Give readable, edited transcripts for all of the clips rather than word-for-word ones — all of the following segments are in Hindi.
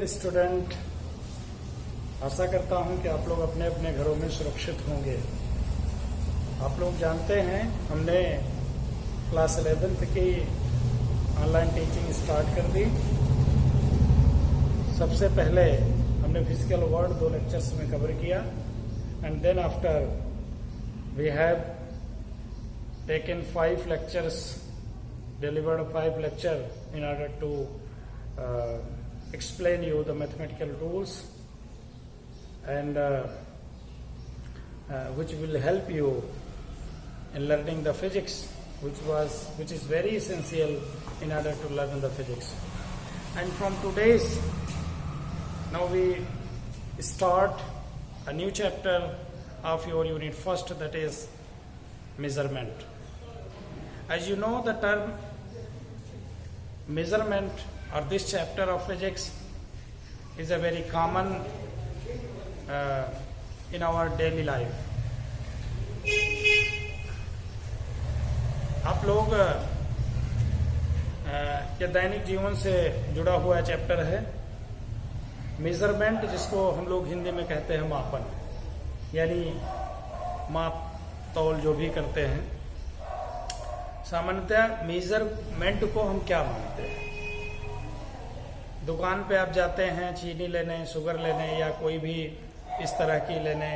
डियर स्टूडेंट, आशा करता हूं कि आप लोग अपने अपने घरों में सुरक्षित होंगे। आप लोग जानते हैं हमने क्लास 11th की ऑनलाइन टीचिंग स्टार्ट कर दी। सबसे पहले हमने फिजिकल वर्ल्ड 2 लेक्चर्स में कवर किया and then after we have taken 5 lectures, delivered 5 lecture in order to explain you the mathematical rules and which will help you in learning the physics, which is very essential in order to learn the physics. And from today's, now we start a new chapter of your unit first, that is measurement. As you know, the term measurement or this chapter of physics is a very common in our daily life. आप लोग ये दैनिक जीवन से जुड़ा हुआ चैप्टर है मेजरमेंट, जिसको हम लोग हिंदी में कहते हैं मापन, यानी माप तौल जो भी करते हैं। सामान्यतः मेजरमेंट को हम क्या मानते हैं? दुकान पे आप जाते हैं चीनी लेने, शुगर लेने या कोई भी इस तरह की लेने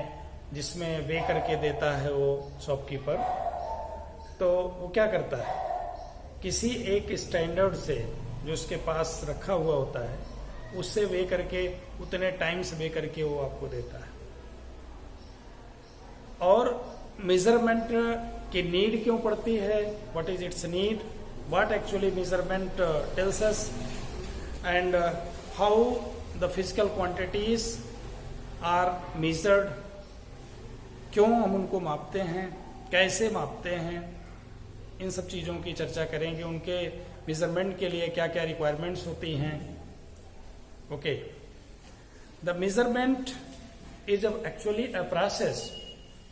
जिसमें वे करके देता है वो शॉपकीपर, तो वो क्या करता है, किसी एक स्टैंडर्ड से जो उसके पास रखा हुआ होता है उससे वे करके उतने टाइम से वे करके वो आपको देता है। और मेजरमेंट की नीड क्यों पड़ती है, what is its need, what actually measurement tells us and how the physical quantities are measured, क्यों हम उनको मापते हैं, कैसे मापते हैं, इन सब चीजों की चर्चा करेंगे। उनके मेजरमेंट के लिए क्या क्या रिक्वायरमेंट्स होती हैं। Okay, the measurement is actually a process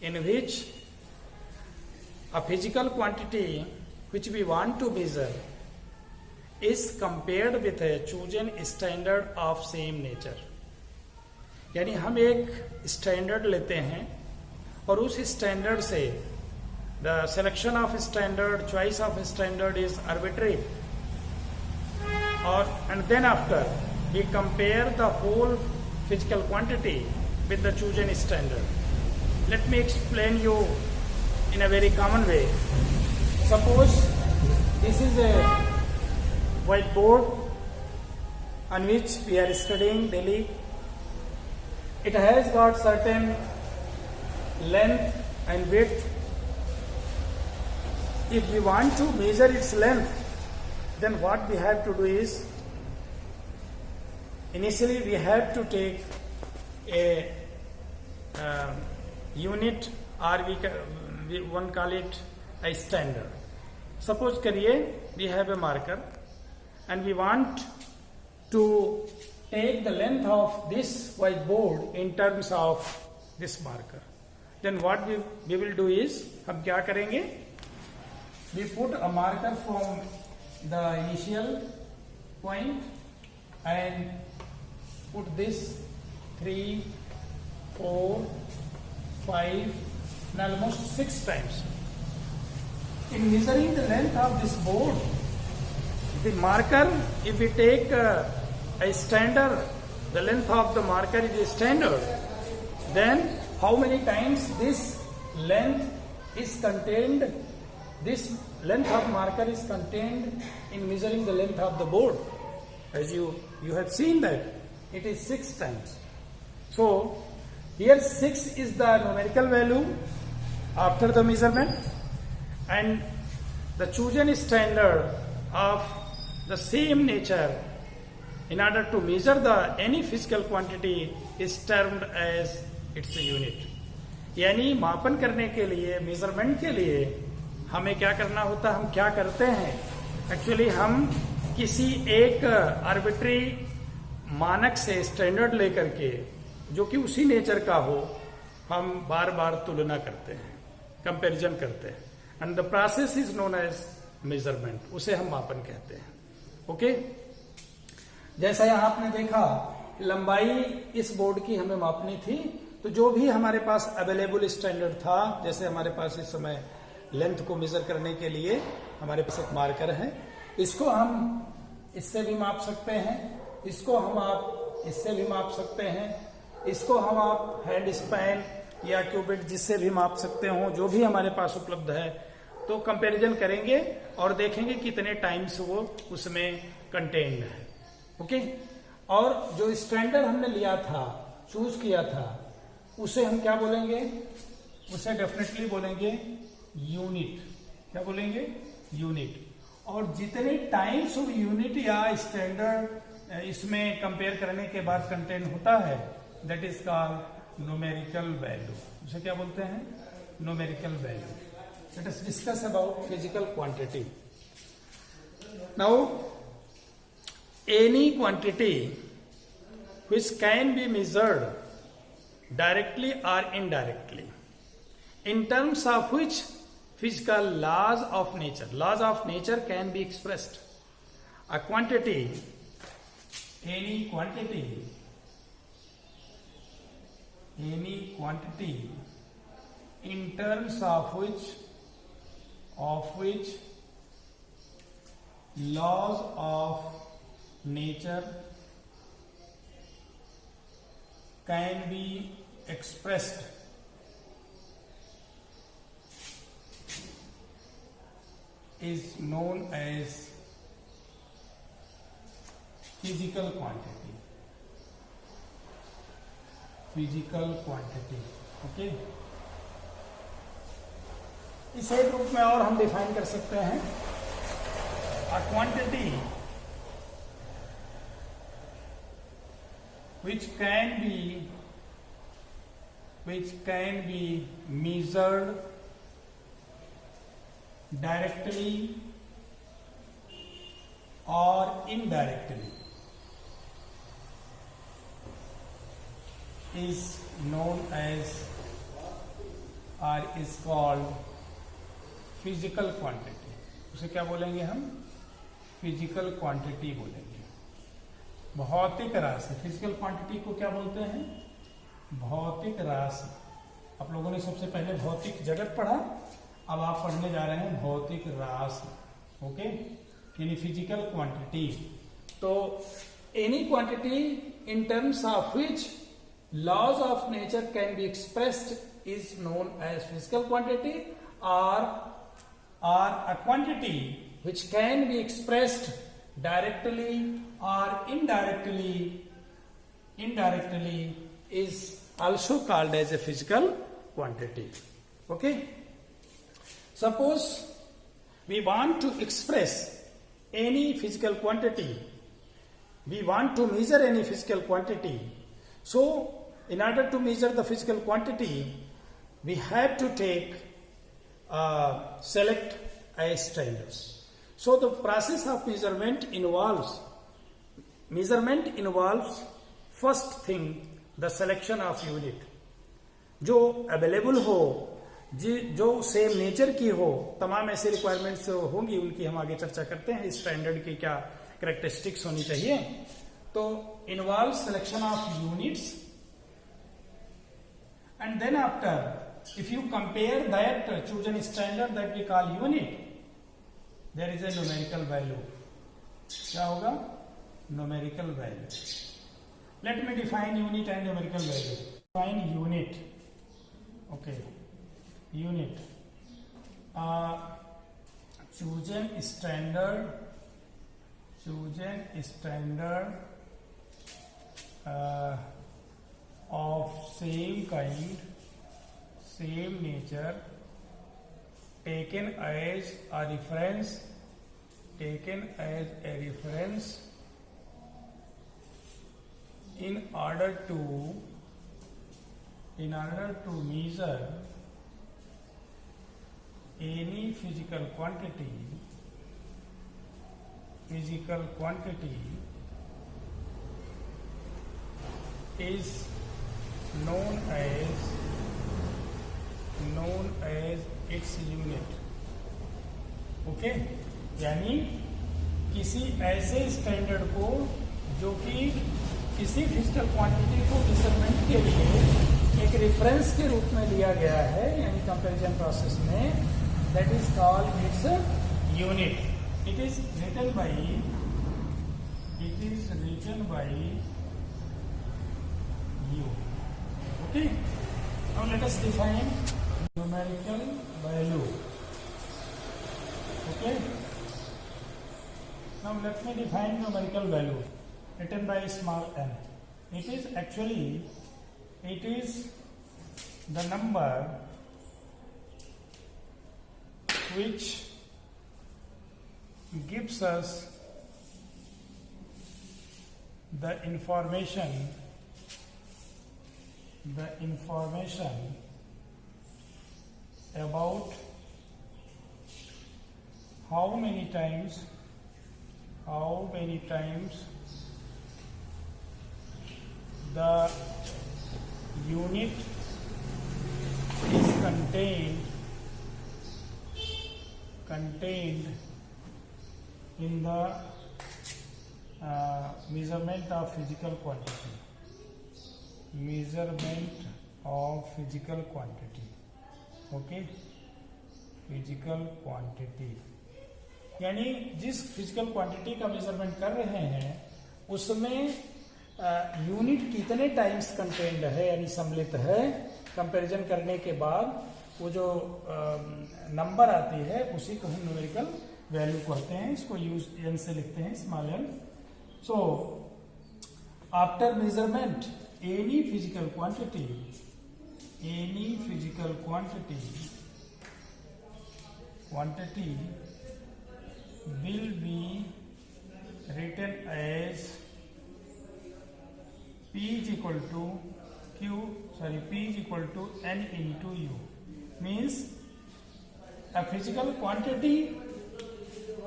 in which a physical quantity which we want to measure is compared with a chosen standard of same nature। यानी हम एक स्टैंडर्ड लेते हैं और उस स्टैंडर्ड से the selection of standard, choice of standard is arbitrary, or and then after we compare the whole physical quantity with the chosen standard। Let me explain you in a very common way. Suppose this is a whiteboard on which we are studying daily. It has got certain length and width. If we want to measure its length, then what we have to do is, initially we have to take a unit, or one call it a standard. Suppose करिए we have a marker and we want to take the length of this whiteboard in terms of this marker. Then what we will do is, हम क्या करेंगे, we put a marker from the initial point and put this 3, 4, 5 and almost 6 times. In measuring the length of this board, the marker, if we take a standard, the length of the marker is a standard, then how many times this length is contained, this length of marker is contained in measuring the length of the board. As you have seen that it is 6 times. So here 6 is the numerical value after the measurement, and the chosen standard of the same nature in order to measure any physical quantity is termed as its unit। यानी मापन करने के लिए, मेजरमेंट के लिए हमें क्या करना होता है, हम क्या करते हैं, एक्चुअली हम किसी एक आर्बिट्री मानक से स्टैंडर्ड लेकर के जो कि उसी नेचर का हो, हम बार बार तुलना करते हैं, कंपैरिजन करते हैं, and the process is known as measurement, उसे हम मापन कहते हैं। ओके, जैसा यहां आपने देखा लंबाई इस बोर्ड की हमें मापनी थी, तो जो भी हमारे पास अवेलेबल स्टैंडर्ड था, जैसे हमारे पास इस समय लेंथ को मेजर करने के लिए हमारे पास एक मार्कर है, इसको हम इससे भी माप सकते हैं, इसको हम आप इससे भी माप सकते हैं, इसको हम आप हैंड स्पैन या क्यूबिट जिससे भी माप सकते हो, जो भी हमारे पास उपलब्ध है। तो कंपैरिजन करेंगे और देखेंगे कितने टाइम्स वो उसमें कंटेन्ड है। ओके, और जो स्टैंडर्ड हमने लिया था, चूज किया था, उसे हम क्या बोलेंगे? उसे डेफिनेटली बोलेंगे यूनिट। क्या बोलेंगे? यूनिट। और जितने टाइम्स ऑफ यूनिट या स्टैंडर्ड इसमें कंपेयर करने के बाद कंटेन होता है, that is called numerical value. उसे क्या बोलते हैं? Numerical value. Let us discuss about physical quantity. Now any quantity which can be measured directly or indirectly, in terms of which physical laws of nature can be expressed. A quantity, any quantity in terms of which laws of nature can be expressed is known as physical quantity. Physical quantity. Okay? इसे रूप में और हम डिफाइन कर सकते हैं। A quantity which can be measured directly or indirectly is known as or is called physical quantity. उसे क्या बोलेंगे हम? फिजिकल क्वांटिटी बोलेंगे। भौतिक राशि। फिजिकल क्वांटिटी को क्या बोलते हैं? भौतिक राशि। आप लोगों ने सबसे पहले भौतिक जगत पढ़ा, अब आप पढ़ने जा रहे हैं भौतिक राशि। ओके, यानी फिजिकल क्वांटिटी। तो any quantity in terms of which laws of nature can be expressed is known as physical quantity, और a quantity which can be expressed directly or indirectly is also called as a physical quantity. Okay, suppose we want to express any physical quantity, we want to measure any physical quantity. So in order to measure the physical quantity, we have to take select a standard. So the process of measurement involves first thing the selection of unit, जो अवेलेबल हो, जो सेम नेचर की हो। तमाम ऐसे रिक्वायरमेंट्स होंगी, उनकी हम आगे चर्चा करते हैं। स्टैंडर्ड की क्या कैरेक्टरिस्टिक्स होनी चाहिए। तो involve selection of units, and then after if you compare that choose an standard that we call unit, there is a numerical value. क्या होगा? Numerical value. Let me define unit and numerical value. Define unit. Okay. Unit. Chosen standard of same kind, same nature, taken as a reference in order to measure any physical quantity is known as its unit. Okay, यानी किसी ऐसे स्टैंडर्ड को जो कि किसी फिजिकल क्वांटिटी को मेजरमेंट के लिए एक रेफरेंस के रूप में लिया गया है, यानी कंपैरिजन प्रोसेस में, that is called its unit. It is written by you. Okay, now let us define numerical value. Okay, now let me define numerical value written by small n. It is the number which gives us the information about how many times the unit is contained in the measurement of physical quantity. Okay, physical quantity, यानी जिस फिजिकल क्वांटिटी का मेजरमेंट कर रहे हैं उसमें यूनिट कितने टाइम्स कंटेन्ड है, यानी सम्मिलित है. कंपैरिजन करने के बाद वो जो नंबर आती है उसी को हम न्यूमेरिकल वैल्यू कहते हैं. इसको यूज एन से लिखते हैं, small n. So after measurement any physical quantity will be written as P is equal to N into U. Means a physical quantity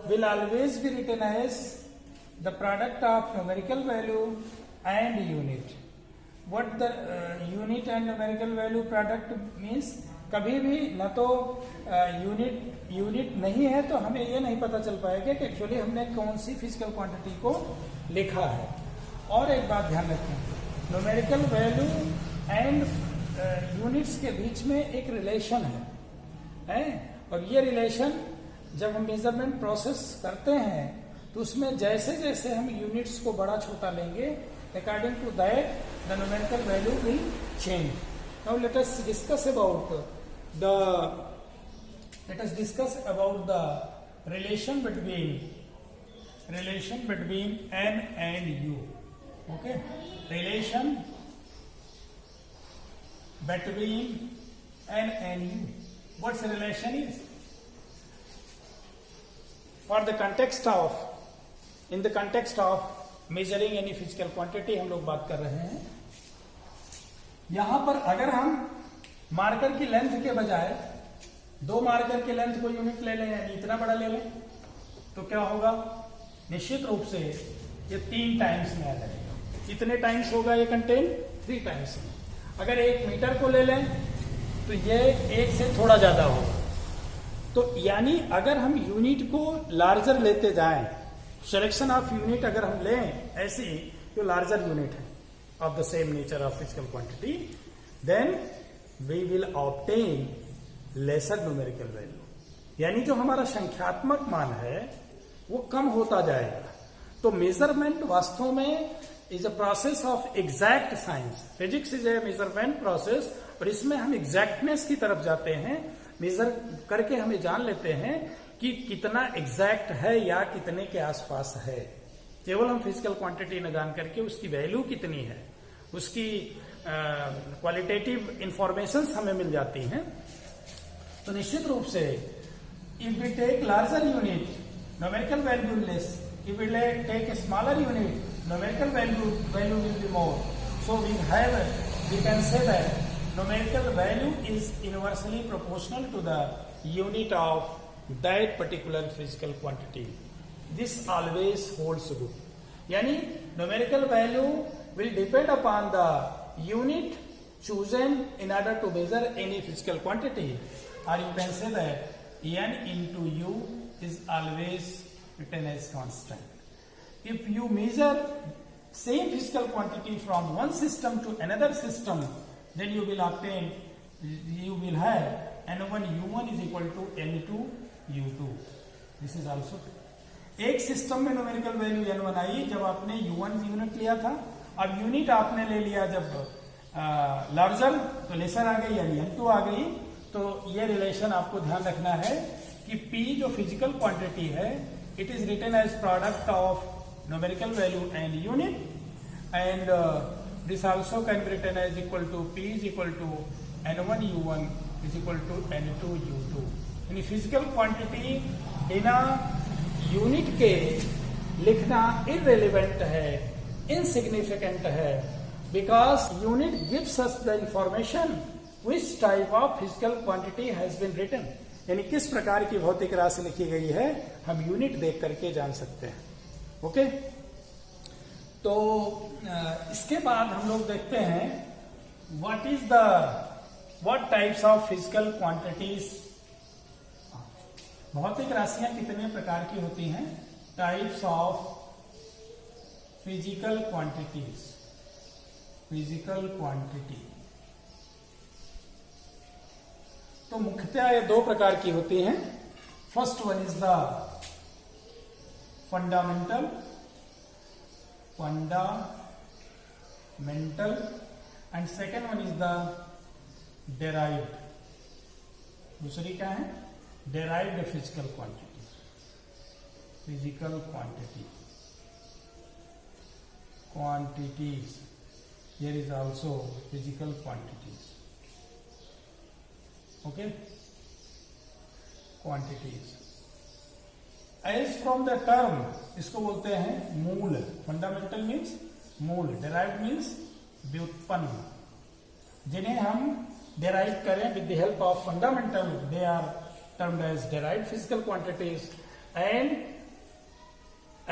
will always be written as the product of numerical value and unit. What the unit and numerical value product means, कभी भी न तो यूनिट नहीं है तो हमें ये नहीं पता चल पाएगा कि एक्चुअली हमने कौन सी फिजिकल क्वांटिटी को लिखा है. और एक बात ध्यान रखें, न्यूमेरिकल वैल्यू एंड यूनिट्स के बीच में एक रिलेशन है, और ये रिलेशन जब हम मेजरमेंट प्रोसेस करते हैं तो उसमें जैसे जैसे हम यूनिट्स को बड़ा छोटा लेंगे, according to that the numerical value will change. Now let us discuss about the relation between n and u. Okay, relation between n and u. What's the relation is? In the context of measuring any physical quantity हम लोग बात कर रहे हैं. यहां पर अगर हम मार्कर की लेंथ के बजाय 2 मार्कर की लेंथ को यूनिट ले लें, यानी इतना बड़ा ले लें, तो क्या होगा, निश्चित रूप से ये 3 टाइम्स में आ जाएगा. कितने टाइम्स होगा ये कंटेन? 3 टाइम्स में. अगर 1 मीटर को ले लें तो ये 1 से थोड़ा ज्यादा होगा. तो यानी अगर हम यूनिट को लार्जर लेते जाएं, सिलेक्शन ऑफ यूनिट अगर हम लें ऐसी जो लार्जर यूनिट है of the same nature of physical quantity, then we will obtain lesser numerical value. यानी जो हमारा संख्यात्मक मान है वो कम होता जाएगा. तो मेजरमेंट वास्तव में is a process of exact science. Physics is a measurement process, और इसमें हम एग्जैक्टनेस की तरफ जाते हैं. मेजर करके हमें जान लेते हैं कि कितना एग्जैक्ट है या कितने के आसपास है. केवल हम फिजिकल क्वांटिटी न जान करके उसकी वैल्यू कितनी है, उसकी क्वालिटेटिव इंफॉर्मेशन हमें मिल जाती हैं. तो निश्चित रूप से if we take larger unit, numerical value less. If we take a smaller unit, numerical value will be more. So we can say that numerical value is inversely proportional to the unit of that particular physical quantity. This always holds good. Yani numerical value will depend upon the unit chosen in order to measure any physical quantity, or you can say that n into u is always written as constant. If you measure same physical quantity from one system to another system, then you will have N1 U1 is equal to N2 U2. This is also एक सिस्टम में न्यूमेरिकल वैल्यू N1 आई जब आपने U1 यूनिट लिया था, अब यूनिट आपने ले लिया जब लार्जर तो लेसर आ गई यानी N2 आ गई। तो ये रिलेशन आपको ध्यान रखना है कि P जो फिजिकल क्वांटिटी है it is written as product of numerical value and unit, and this also can be written as equal to P is equal to N1 U1 is equal to N2 U2। यानी फिजिकल क्वांटिटी बिना यूनिट के लिखना इररिलेवेंट है, इनसिग्निफिकेंट है, because unit gives us the information which type of physical quantity has been written. यानी किस प्रकार की भौतिक राशि लिखी गई है हम यूनिट देख करके जान सकते हैं। ओके, तो इसके बाद हम लोग देखते हैं what types of physical quantities. भौतिक राशियां कितने प्रकार की होती हैं? Types of physical quantities. Physical quantity तो मुख्यतः ये दो प्रकार की होती हैं। First one is the fundamental and second one is the derived. दूसरी क्या है? Derived physical quantity. Physical quantities here is also physical quantities। okay, quantities as from the term इसको बोलते हैं मूल। फंडामेंटल मीन्स मूल, डेराइव्ड मीन्स व्युत्पन्न। जिन्हें हम डेराइव करें with the help of fundamental they are termed as derived physical quantities, and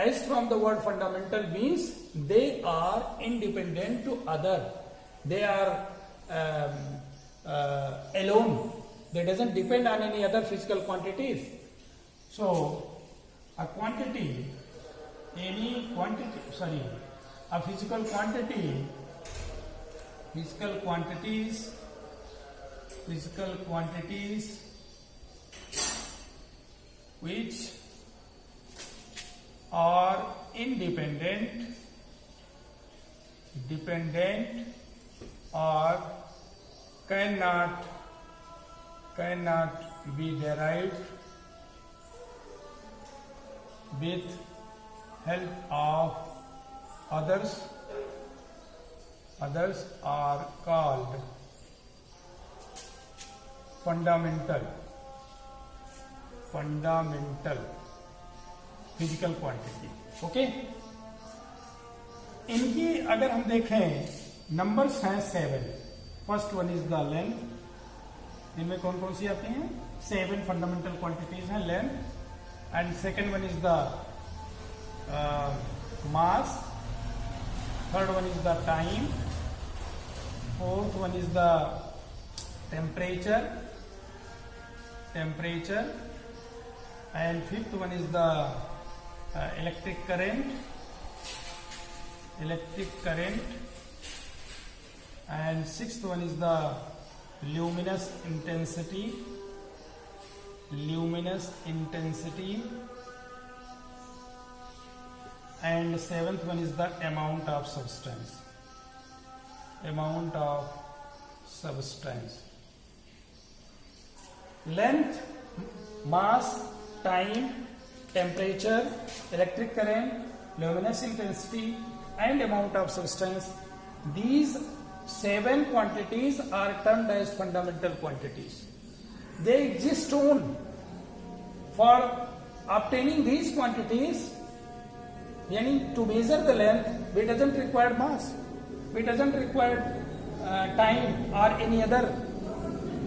as from the word fundamental means they are independent to other, they are alone, they doesn't depend on any other physical quantities. So a physical quantities which are independent, dependent or cannot be derived with help of others are called fundamental physical quantity. Okay, इनकी अगर हम देखें नंबर्स हैं 7। First one is the length. इनमें कौन कौन सी आती हैं? 7 फंडामेंटल क्वांटिटीज हैं। Length and second one is the mass, third one is the time, fourth one is the temperature and fifth one is the electric current, and sixth one is the luminous intensity, and seventh one is the amount of substance. Length, mass, time, temperature, electric current, luminous intensity and amount of substance, these 7 quantities are termed as fundamental quantities. They exist only for obtaining these quantities, yani to measure the length we doesn't require mass, we doesn't require time or any other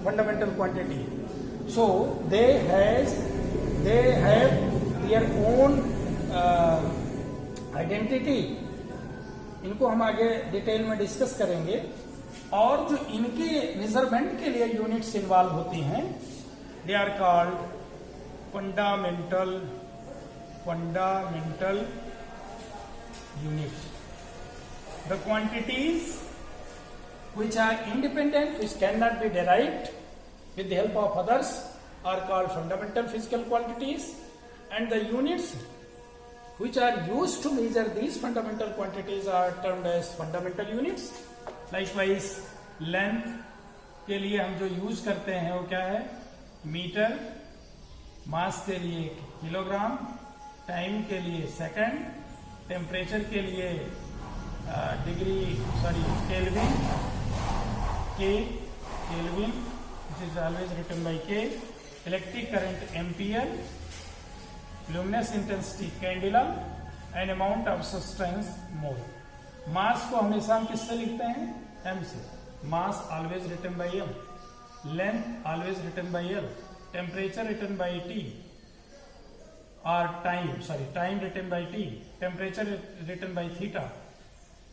fundamental quantity. So they have their own identity. इनको हम आगे डिटेल में डिस्कस करेंगे। और जो इनके मेजरमेंट के लिए यूनिट्स इन्वॉल्व होती हैं they are called fundamental units. the quantities which are independent, which cannot be derived with the help of others, are called fundamental physical quantities, and the units which are used to measure these fundamental quantities are termed as fundamental units. Likewise, length के लिए हम जो यूज करते हैं वो क्या है? मीटर, मास के लिए किलोग्राम, टाइम के लिए सेकंड, टेम्परेचर के लिए kelvin, kelvin which is always written by K, electric current ampere, luminous intensity candela, and amount of substance mole. Mass को हमेशा हम किससे लिखते हैं? m से. मास always written by m, length always written by l, temperature written by T, or time written by T, temperature written by theta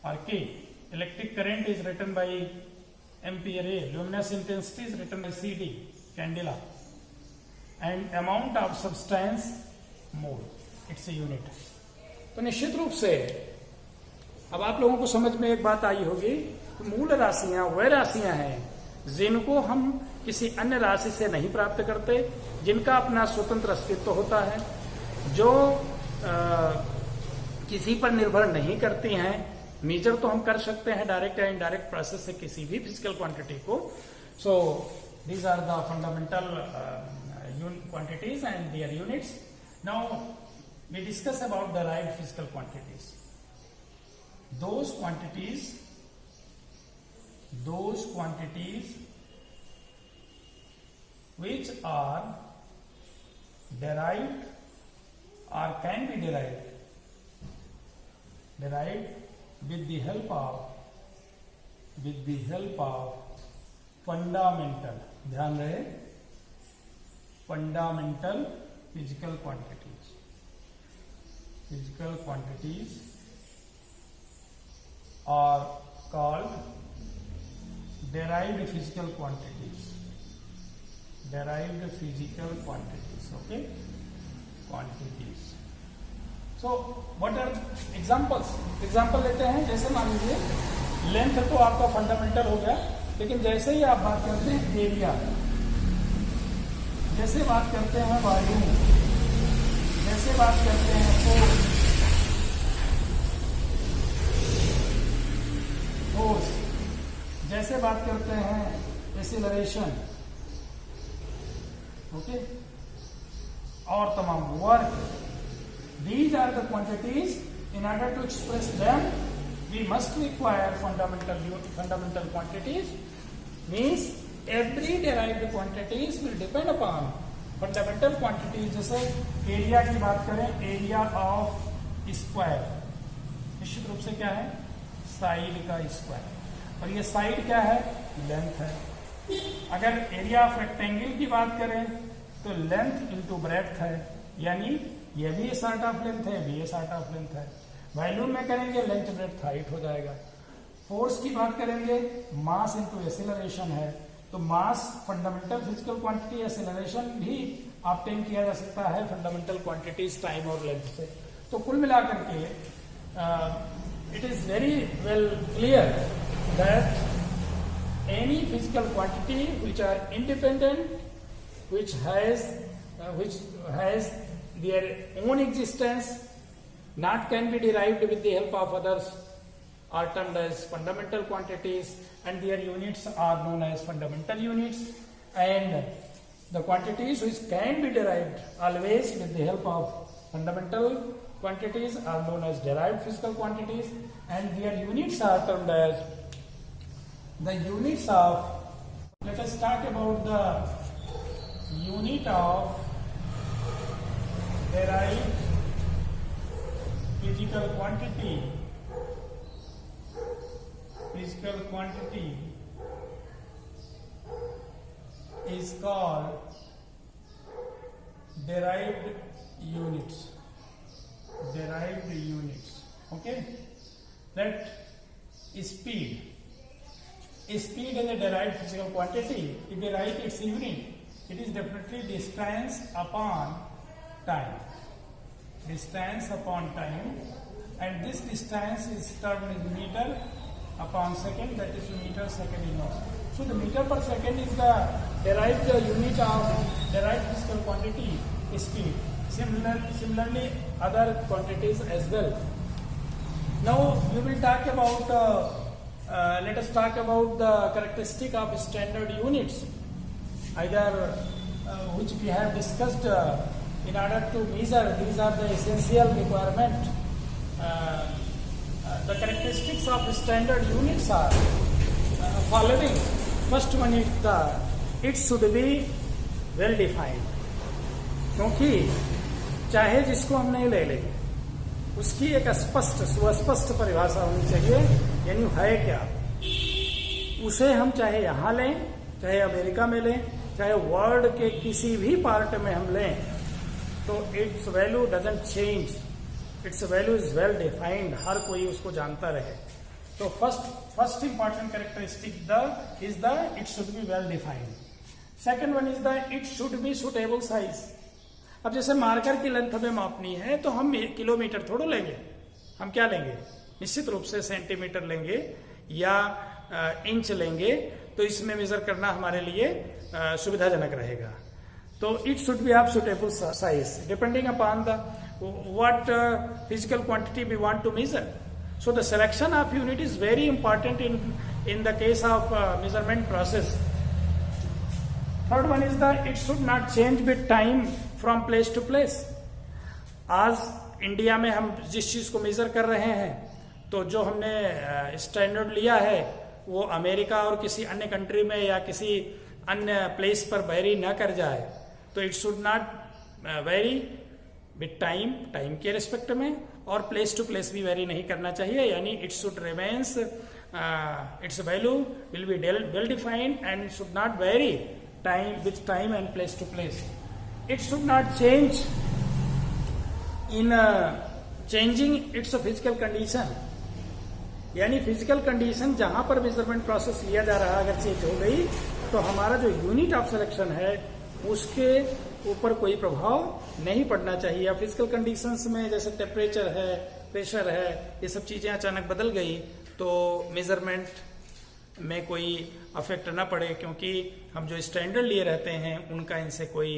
or K, electric current is written by ampere A, luminous intensity is written by CD, candela, and amount of substance mole, it's a unit. तो निश्चित रूप से अब आप लोगों को समझ में एक बात आई होगी कि मूल राशियां वह राशियां हैं जिनको हम किसी अन्य राशि से नहीं प्राप्त करते, जिनका अपना स्वतंत्र अस्तित्व होता है, जो किसी पर निर्भर नहीं करती हैं. मेजर तो हम कर सकते हैं डायरेक्ट या इनडायरेक्ट प्रोसेस से किसी भी फिजिकल क्वांटिटी को. So these are the fundamental quantities and their units. Now we discuss about derived physical quantities. Those quantities which are derived or can be derived with the help of fundamental, ध्यान रहे, fundamental physical quantities are called derived physical quantities. Okay, quantities. So what are examples? Example लेते हैं. जैसे मान लीजिए लेंथ तो आपका फंडामेंटल हो गया, लेकिन जैसे ही आप बात करते हैं एरिया, जैसे बात करते हैं वॉल्यूम, जैसे बात करते हैं फोर्स, जैसे बात करते हैं एक्सीलरेशन, ओके, और तमाम work. These are the quantities. In order to express them, we must require fundamental quantities. Means every derived quantities will depend upon fundamental quantities. जैसे एरिया की बात करें, एरिया ऑफ स्क्वायर निश्चित रूप से क्या है? साइड का स्क्वायर. और ये साइड क्या है? लेंथ है. अगर एरिया ऑफ रेक्टेंगल की बात करें तो लेंथ इंटू ब्रेड्थ है, यानी ये भी सॉर्ट ऑफ लेंथ है, भी ये सॉर्ट ऑफ लेंथ है. वॉल्यूम में करेंगे लेंथ ब्रेड्थ हाइट हो जाएगा. फोर्स की बात करेंगे, मास इंटू एक्सीलरेशन है, तो mass fundamental physical quantity, acceleration भी ऑब्टेन किया जा सकता है फंडामेंटल क्वांटिटीज टाइम और लेंथ से. तो कुल मिलाकर के it is very well clear that any physical quantity which are independent, which has their own existence, not can be derived with the help of others, are termed as fundamental quantities, and their units are known as fundamental units. And the quantities which can be derived always with the help of fundamental quantities are known as derived physical quantities, and their units are termed as the units of. Let us talk about the unit of derived physical quantity. Physical quantity is called derived units. Derived units. Okay? Let speed. Speed is a derived physical quantity. If we write its unit, it is definitely distance upon time. Distance upon time, and this distance is termed in meter upon second, that is meter second inverse. So the meter per second is the derived unit of derived physical quantity speed. Similarly other quantities as well. Now we will talk about let us talk about the characteristic of standard units, either which we have discussed in order to measure. These are the essential requirement. The characteristics of standard units are following. First one is it should be well defined. क्योंकि चाहे जिसको हम नहीं ले लेंगे उसकी एक स्पष्ट सुस्पष्ट परिभाषा होनी चाहिए, यानी है क्या, उसे हम चाहे यहाँ लें, चाहे अमेरिका में लें, चाहे वर्ल्ड के किसी भी पार्ट में हम लें, तो its value doesn't change, its value is well defined, हर कोई उसको जानता रहे. तो first important characteristic is the it should be well defined. Second one is the it should be suitable size. अब जैसे मार्कर की लेंथ हमें मापनी है तो हम किलोमीटर थोड़ा लेंगे, हम क्या लेंगे, निश्चित रूप से सेंटीमीटर लेंगे या इंच लेंगे, तो इसमें मेजर करना हमारे लिए सुविधाजनक रहेगा. तो it should B of suitable size depending upon the what physical quantity we want to measure. So the selection of unit is very important in the case of measurement process. Third one is that it should not change with time from place to place. आज इंडिया में हम जिस चीज को मेजर कर रहे हैं, तो जो हमने स्टैंडर्ड लिया है वो अमेरिका और किसी अन्य कंट्री में या किसी अन्य प्लेस पर वेरी न कर जाए. तो it should not very with time के रिस्पेक्ट में, और प्लेस टू प्लेस भी वेरी नहीं करना चाहिए, यानी it should remains it's value will B well defined and should not very with time and place to place. It should not change in changing its physical condition. यानी फिजिकल कंडीशन जहां पर मेजरमेंट प्रोसेस लिया जा रहा है अगर चेंज हो गई तो हमारा जो यूनिट ऑफ सिलेक्शन है उसके ऊपर कोई प्रभाव नहीं पड़ना चाहिए. या फिजिकल कंडीशंस में जैसे टेम्परेचर है, प्रेशर है, ये सब चीजें अचानक बदल गई तो मेजरमेंट में कोई अफेक्ट ना पड़े, क्योंकि हम जो स्टैंडर्ड लिए रहते हैं उनका इनसे कोई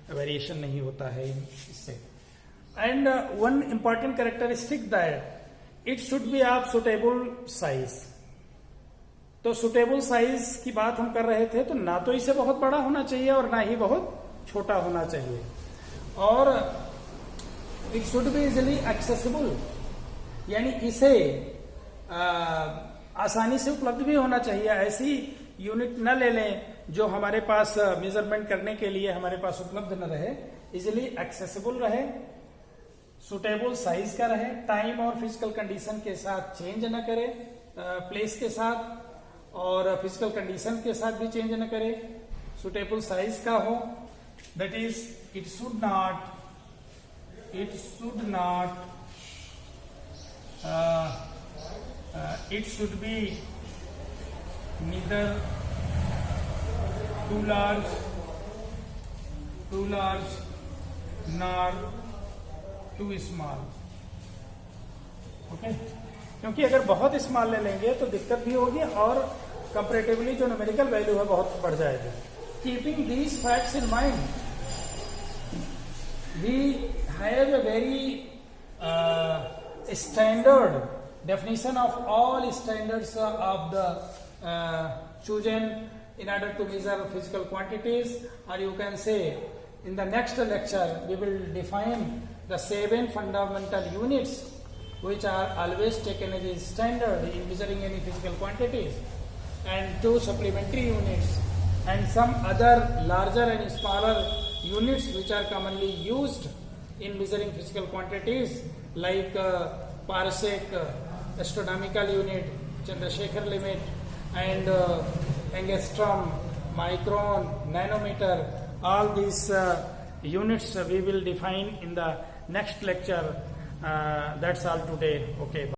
वेरिएशन नहीं होता है इससे. And one important characteristic that it should B of suitable size. तो सुटेबल साइज की बात हम कर रहे थे, तो ना तो इसे बहुत बड़ा होना चाहिए और ना ही बहुत छोटा होना चाहिए, और it should be easily accessible, यानी इसे आसानी से उपलब्ध भी होना चाहिए. ऐसी यूनिट न ले लें जो हमारे पास मेजरमेंट करने के लिए हमारे पास उपलब्ध न रहे, इजिली एक्सेसिबल रहे, सुटेबल साइज का रहे, टाइम और फिजिकल कंडीशन के साथ चेंज न करे, प्लेस के साथ और फिजिकल कंडीशन के साथ भी चेंज न करे, सुटेबल साइज का हो. That is it should it should be neither too large nor too small. Okay, क्योंकि अगर बहुत स्मॉल ले लेंगे तो दिक्कत भी होगी और कंपैरेटिवली जो न्यूमेरिकल वैल्यू है बहुत बढ़ जाएगी. Keeping these facts in mind we have a very standard definition of all standards of the chosen in order to measure physical quantities, or you can say in the next lecture we will define the 7 fundamental units which are always taken as a standard in measuring any physical quantities, and 2 supplementary units and some other larger and smaller units which are commonly used in measuring physical quantities like parsec, astronomical unit, Chandrasekhar limit, and angstrom, micron, nanometer. All these units we will define in the next lecture. That's all today. Okay, bye.